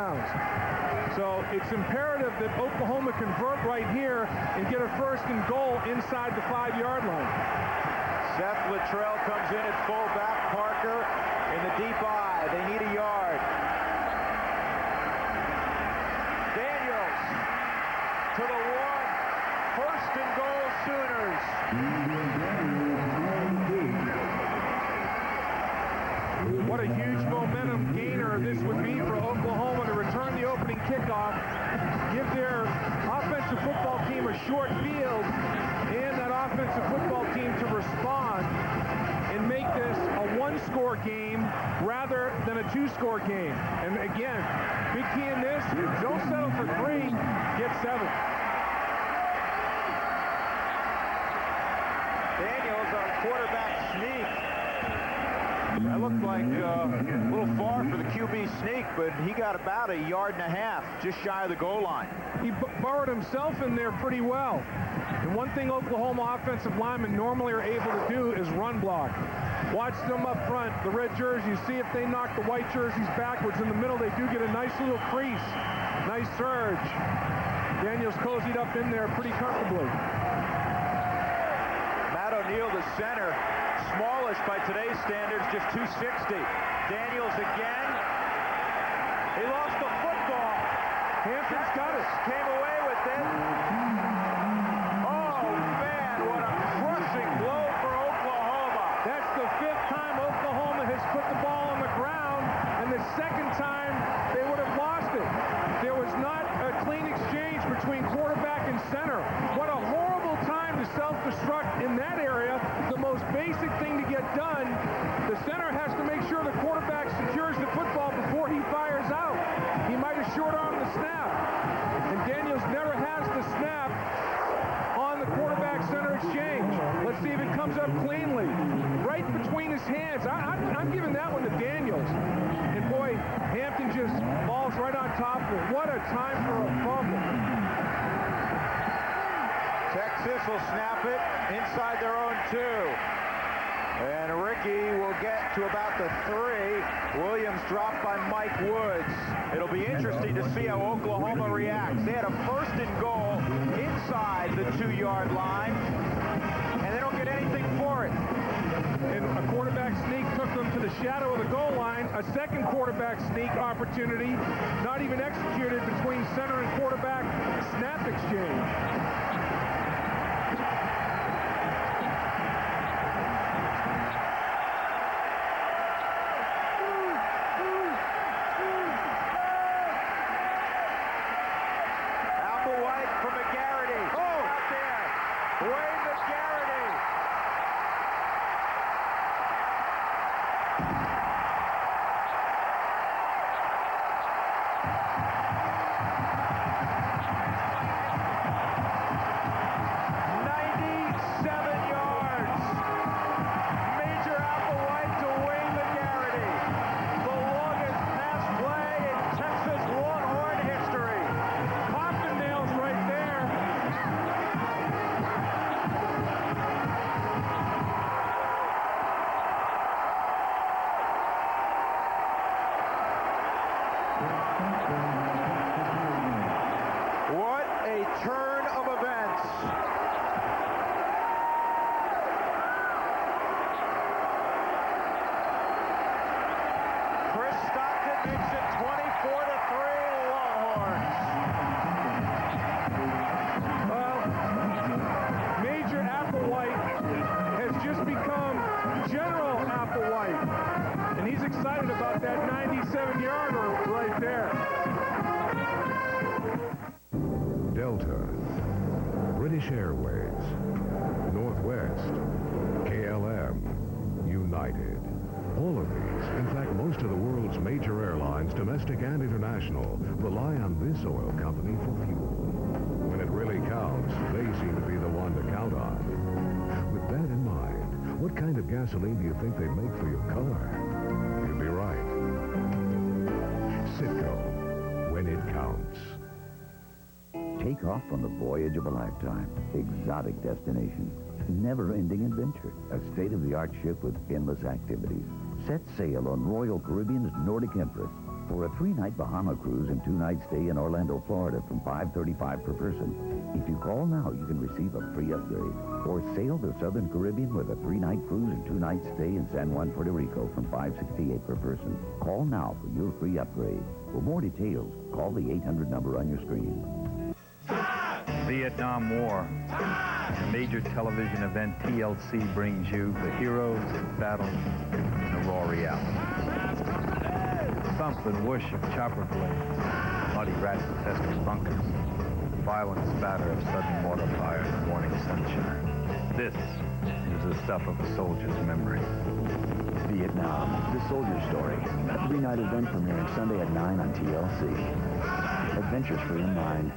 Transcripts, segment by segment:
touchdowns. So it's imperative that Oklahoma convert right here and get a first and goal inside the 5-yard line. Seth Luttrell comes in at fullback. Parker in the deep I. They need a yard. Daniels to the 1. First and goal, Sooners. What a huge momentum gainer this would be for Oklahoma to return the opening kickoff, give their offensive football team a short field, and that offensive football team to respond and make this a 1-score game rather than a 2-score game. And again, big key in this, don't settle for 3, get 7. Daniels on quarterback sneak. That looked like a little far for the QB sneak, but he got about 1.5 yards, just shy of the goal line. He burrowed himself in there pretty well. And one thing Oklahoma offensive linemen normally are able to do is run block. Watch them up front, the red jerseys. See if they knock the white jerseys backwards in the middle. They do get a nice little crease. Nice surge. Daniels cozied up in there pretty comfortably. Matt O'Neill, the center. Smallish by today's standards, just 260. Daniels again. He lost the football. Hampton's got it. Came away with it. Oh, man, what a crushing blow for Oklahoma. That's the 5th time Oklahoma has put the ball on the ground, and the 2nd time they would have lost it. There was not a clean exchange between quarterback and center. What a horrible time to self-destruct in that area. The most basic thing to get done, the center has to make sure the quarterback secures the football before he fires out. He might have short-armed the snap. And Daniels never has the snap on the quarterback-center exchange. Let's see if it comes up cleanly. Right between his hands. I'm giving that one to Daniels. And boy, Hampton just falls right on top of it. What a time for a fumble. Texas will snap it inside their own 2. And Ricky will get to about the 3. Williams dropped by Mike Woods. It'll be interesting to see how Oklahoma reacts. They had a first and goal inside the 2-yard line, and they don't get anything for it. And a quarterback sneak took them to the shadow of the goal line. A second quarterback sneak opportunity, not even executed between center and quarterback snap exchange. Airways, Northwest, KLM, United. All of these, in fact, most of the world's major airlines, domestic and international, rely on this oil company for fuel. When it really counts, they seem to be the one to count on. With that in mind, what kind of gasoline do you think they make for your car? You'd be right. Citgo, when it counts. Take off on the voyage of a lifetime. Exotic destinations. Never-ending adventure. A state-of-the-art ship with endless activities. Set sail on Royal Caribbean's Nordic Empress. for a 3-night Bahama cruise and 2-night stay in Orlando, Florida from $535 per person. If you call now, you can receive a free upgrade. Or sail the Southern Caribbean with a 3-night cruise and 2-night stay in San Juan, Puerto Rico from $568 per person. Call now for your free upgrade. For more details, call the 800 number on your screen. Vietnam War. The major television event TLC brings you the heroes, battles, and the raw reality. Thump and whoosh of chopper blades, muddy rats infested bunkers, the violent spatter of sudden mortar fires and morning sunshine. This is the stuff of a soldier's memory. Vietnam, the soldier story. A 3-night event premiering Sunday at 9 on TLC. Adventures for your mind.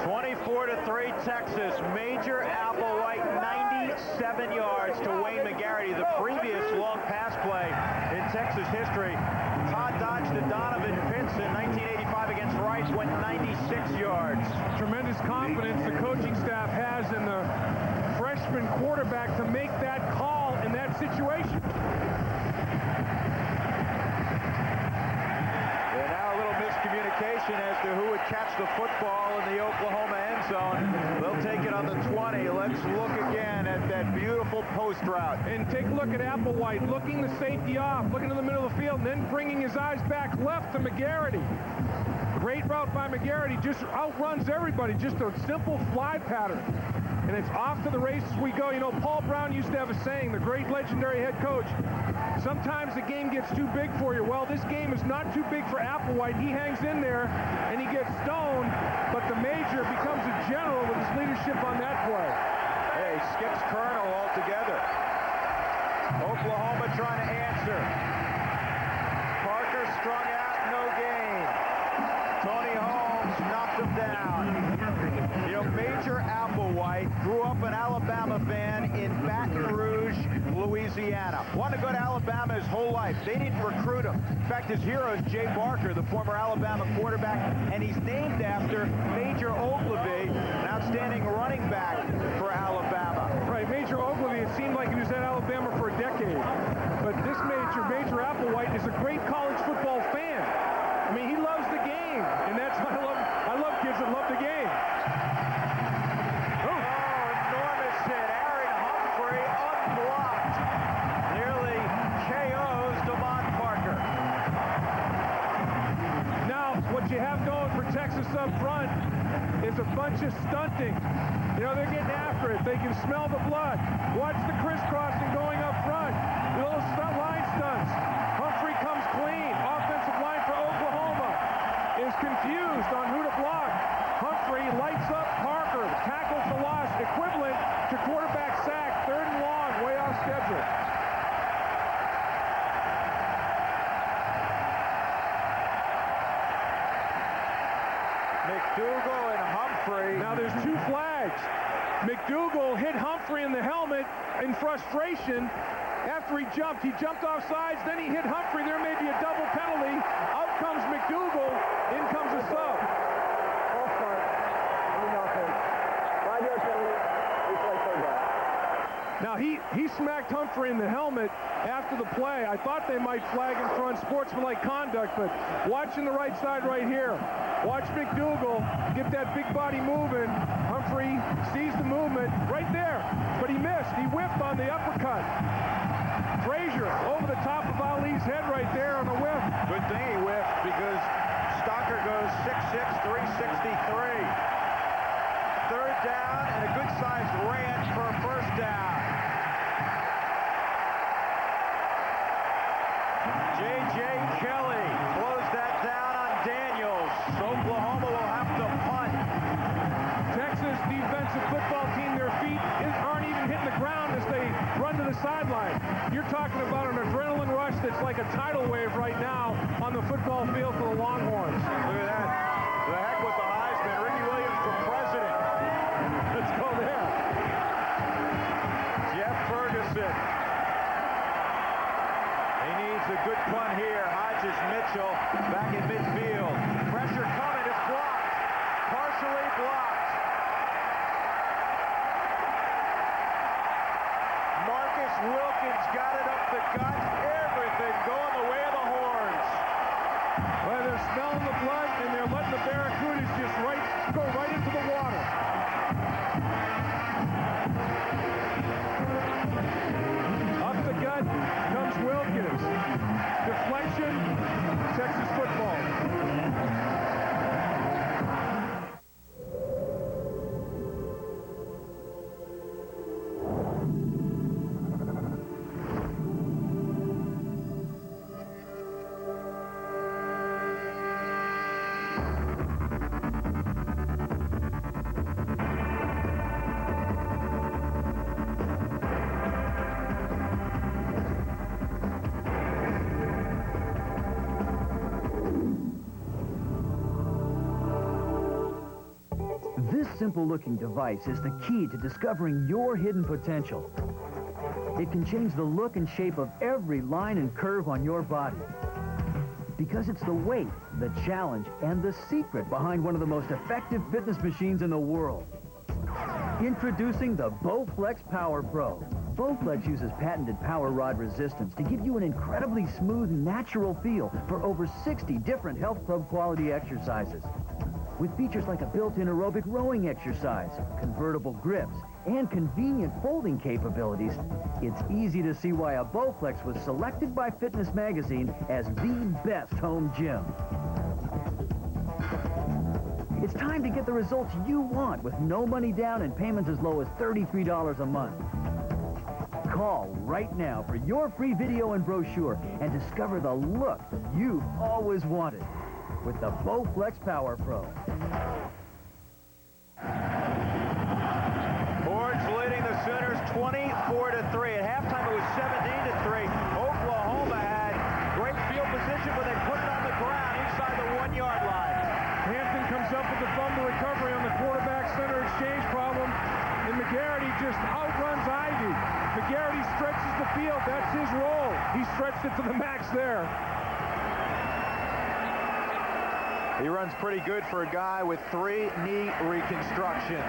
24-3 Texas. Major Applewhite, 97 yards to Wayne McGarity, the previous long pass play in Texas history. Todd Dodge to Donovan Pitts in 1985 against Rice went 96 yards. Tremendous confidence the coaching staff has in the freshman quarterback to make that call in that situation. And now a little miscommunication as to who would catch the football in the Oklahoma end zone. They'll take it on the 20. Let's look again at that beautiful post route. And take a look at Applewhite, looking the safety off, looking to the middle of the field, and then bringing his eyes back left to McGarity. Great route by McGarity, just outruns everybody, just a simple fly pattern. And it's off to the races we go. You know, Paul Brown used to have a saying, the great legendary head coach, sometimes the game gets too big for you. Well, this game is not too big for Applewhite. He hangs in there, and he gets stoned, but the major becomes a general with his leadership on that play. Hey, skips Colonel altogether. Oklahoma trying to answer. Parker strung out, no gain. Tony Holmes knocked him down. You know, Major Applewhite grew up an Alabama fan in Baton Rouge, Louisiana. Wanted to go to Alabama his whole life. They didn't recruit him. In fact, his hero is Jay Barker, the former Alabama quarterback, and he's named after Major Ogilvy, an outstanding running back for Alabama. Right, Major Ogilvy, it seemed like he was at Alabama for a decade. But this Major Applewhite, is a great college football fan. I mean, he loves the game, and that's why I love kids that love the game. Oh, enormous hit. Aaron Humphrey unblocked. Nearly KOs Devon Parker. Now, what you have going for Texas up front is a bunch of stunting. You know, they're getting after it. They can smell the blood. Watch the crisscrossing going up front. Little line stunts. Humphrey comes clean. Offensive line for Oklahoma is confused on who to block. Humphrey lights up Parker, tackles the loss, equivalent to quarterback sack, 3rd and long, way off schedule. McDougal and Humphrey. Now there's 2 flags. McDougal hit Humphrey in the helmet in frustration. After he jumped off sides, then he hit Humphrey. There may be a double penalty. Out comes McDougal. In comes a sub. Now he smacked Humphrey in the helmet after the play. I thought they might flag him for unsportsmanlike conduct, but watching the right side right here. Watch McDougal get that big body moving. Humphrey sees the movement right there, but he missed. He whiffed on the uppercut. Frazier over the top of Ali's head right there on the whiff. Good thing he whiffed because Stocker goes 6'6", 363. 3rd down and a good-sized ranch for a 1st down. J.J. Kelly closed that down on Daniels. Oklahoma will have to punt. Texas defensive football team, their feet aren't even hitting the ground as they run to the sideline. You're talking about an adrenaline rush that's like a tidal wave right now on the football field for the Longhorns. Look at that. The heck with the Heisman. Ricky Williams for president. Let's go there. Jeff Ferguson. He needs a good punt here. Hodges Mitchell back in midfield. Pressure coming. It's blocked. Partially blocked. Marcus Wilkins got it up the gut. Everything going the way of the Horns. Well, they're smelling the blood, and they're letting the Barracudas just go right into the water. Up the gut comes Wilkins. Deflection, Texas football. This simple-looking device is the key to discovering your hidden potential. It can change the look and shape of every line and curve on your body. Because it's the weight, the challenge, and the secret behind one of the most effective fitness machines in the world. Introducing the Bowflex Power Pro. Bowflex uses patented power rod resistance to give you an incredibly smooth, natural feel for over 60 different health club quality exercises. With features like a built-in aerobic rowing exercise, convertible grips, and convenient folding capabilities, it's easy to see why a Bowflex was selected by Fitness Magazine as the best home gym. It's time to get the results you want with no money down and payments as low as $33 a month. Call right now for your free video and brochure and discover the look you've always wanted with the Bowflex Power Pro. Horns leading the Sooners 24-3. At halftime, it was 17-3. Oklahoma had great field position, but they put it on the ground inside the 1-yard line. Hampton comes up with the fumble recovery on the quarterback-center exchange problem, and McGarity just outruns Ivy. McGarity stretches the field. That's his role. He stretched it to the max there. He runs pretty good for a guy with 3 knee reconstructions.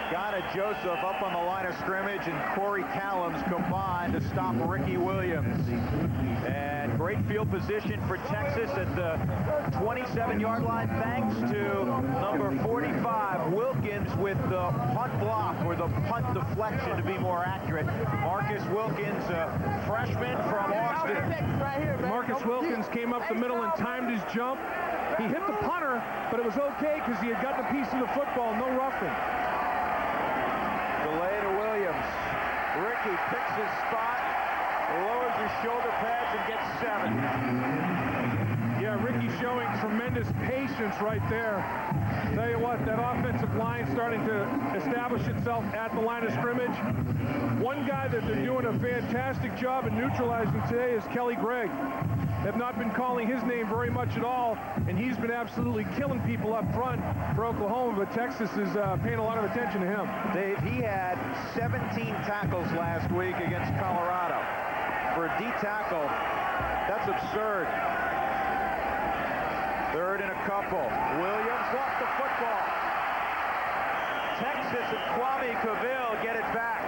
Ghana Joseph up on the line of scrimmage, and Corey Callums combined to stop Ricky Williams. And great field position for Texas at the 27-yard line, thanks to number 45, Wilkins, with the punt block, or the punt deflection to be more accurate. Marcus Wilkins, a freshman from Austin. Marcus Wilkins came up the middle and timed his jump. He hit the punter, but it was okay because he had gotten a piece of the football, no roughing. Delay to Williams. Ricky picks his spot, lowers his shoulder pads, and gets 7. Yeah, Ricky showing tremendous patience right there. Tell you what, that offensive line starting to establish itself at the line of scrimmage. One guy that they're doing a fantastic job in neutralizing today is Kelly Gregg. Have not been calling his name very much at all, and he's been absolutely killing people up front for Oklahoma, but Texas is paying a lot of attention to him. Dave, he had 17 tackles last week against Colorado. For a D tackle, that's absurd. Third and a couple. Williams lost the football. Texas and Kwame Cavill get it back.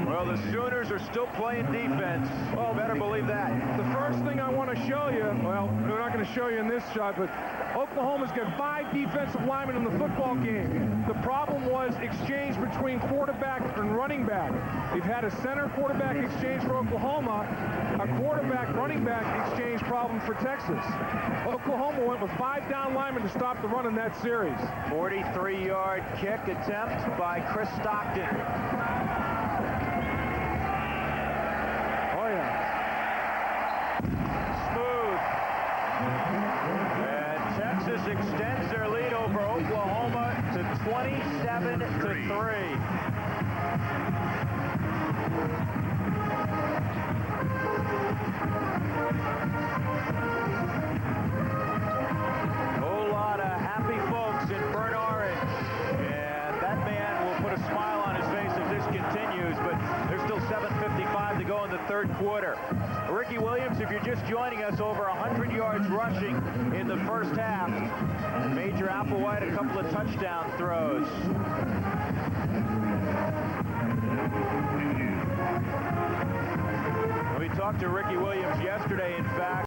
Well, the Sooners are still playing defense. Oh, better believe that. The first thing I want to show you, well, we're not going to show you in this shot, but Oklahoma's got 5 defensive linemen in the football game. The problem was exchange between quarterback and running back. We've had a center quarterback exchange for Oklahoma, a quarterback running back exchange problem for Texas. Oklahoma went with 5 down linemen to stop the run in that series. 43-yard kick attempt by Chris Stockton. Extends their lead over Oklahoma to 27-3. Whole lot of happy folks in burnt orange, and that man will put a smile on his face if this continues, but there's still 7:55 to go in the third quarter. Ricky Williams, if you're just joining us, over 100 yards rushing in the first half. Major Applewhite, a couple of touchdown throws. We talked to Ricky Williams yesterday, in fact.